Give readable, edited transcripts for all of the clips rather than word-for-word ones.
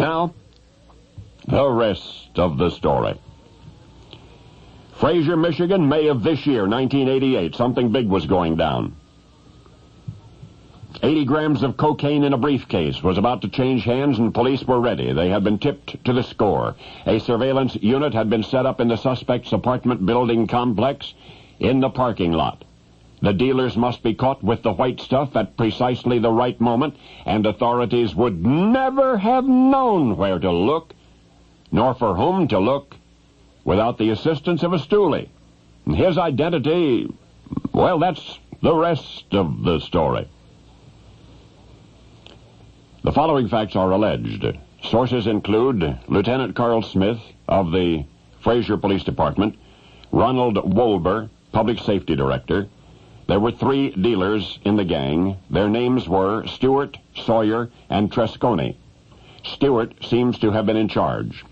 Now, the rest of the story. Fraser, Michigan, May of this year, 1988. Something big was going down. 80 grams of cocaine in a briefcase was about to change hands, and police were ready. They had been tipped to the score. A surveillance unit had been set up in the suspect's apartment building complex in the parking lot. The dealers must be caught with the white stuff at precisely the right moment, and authorities would never have known where to look, nor for whom to look, without the assistance of a stoolie. And his identity, well, that's the rest of the story. The following facts are alleged. Sources include Lieutenant Carl Smith of the Fraser Police Department, Ronald Wolber, Public Safety Director. There were 3 dealers in the gang. Their names were Stewart, Sawyer, and Tresconi. Stewart seems to have been in charge.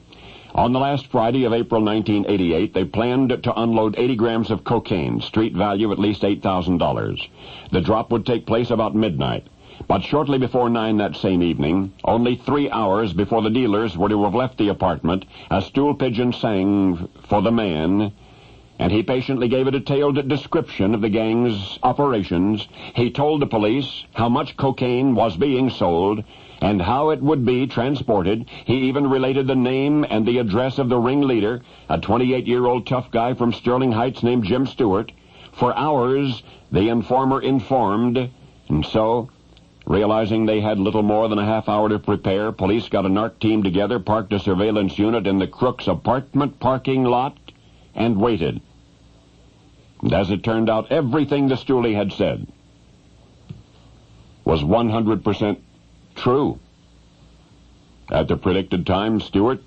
On the last Friday of April 1988, they planned to unload 80 grams of cocaine, street value at least $8,000. The drop would take place about midnight. But shortly before 9 that same evening, only 3 hours before the dealers were to have left the apartment, a stool pigeon sang for the man, and he patiently gave a detailed description of the gang's operations. He told the police how much cocaine was being sold and how it would be transported. He even related the name and the address of the ringleader, a 28-year-old tough guy from Sterling Heights named Jim Stewart. For hours, the informer informed, and so, realizing they had little more than a half hour to prepare, police got a narc team together, parked a surveillance unit in the crook's apartment parking lot, and waited. And as it turned out, everything the stoolie had said was 100% true. At the predicted time, Stewart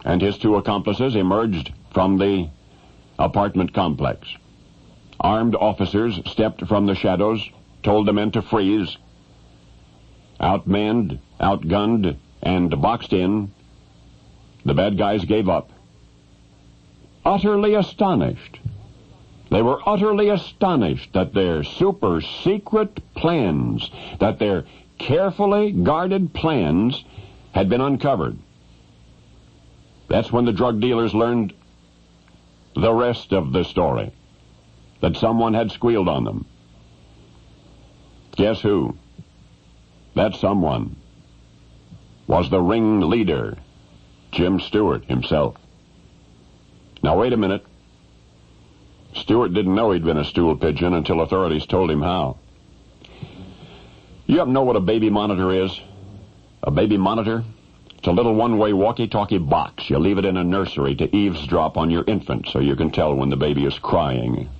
and his 2 accomplices emerged from the apartment complex. Armed officers stepped from the shadows, told the men to freeze. Outmanned, outgunned, and boxed in, the bad guys gave up. Utterly astonished. They were utterly astonished that their super-secret plans, that their carefully guarded plans had been uncovered. That's when the drug dealers learned the rest of the story, that someone had squealed on them. Guess who? That someone was the ringleader, Jim Stewart himself. Now, wait a minute. Stewart didn't know he'd been a stool pigeon until authorities told him how. You happen to know what a baby monitor is? A baby monitor? It's a little one-way walkie-talkie box. You leave it in a nursery to eavesdrop on your infant so you can tell when the baby is crying.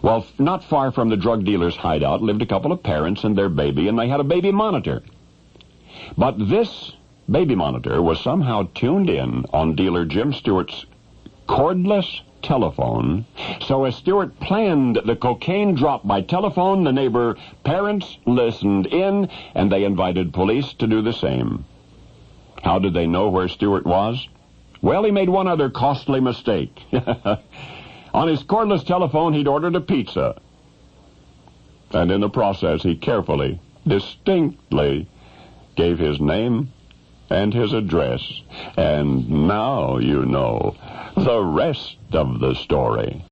Well, not far from the drug dealer's hideout lived a couple of parents and their baby, and they had a baby monitor. But this baby monitor was somehow tuned in on dealer Jim Stewart's cordless telephone, so as Stewart planned the cocaine drop by telephone, the neighbor parents listened in, and they invited police to do the same. How did they know where Stewart was? Well, he made one other costly mistake. On his cordless telephone, he'd ordered a pizza. And in the process, he carefully, distinctly gave his name and his address. And now you know the rest of the story.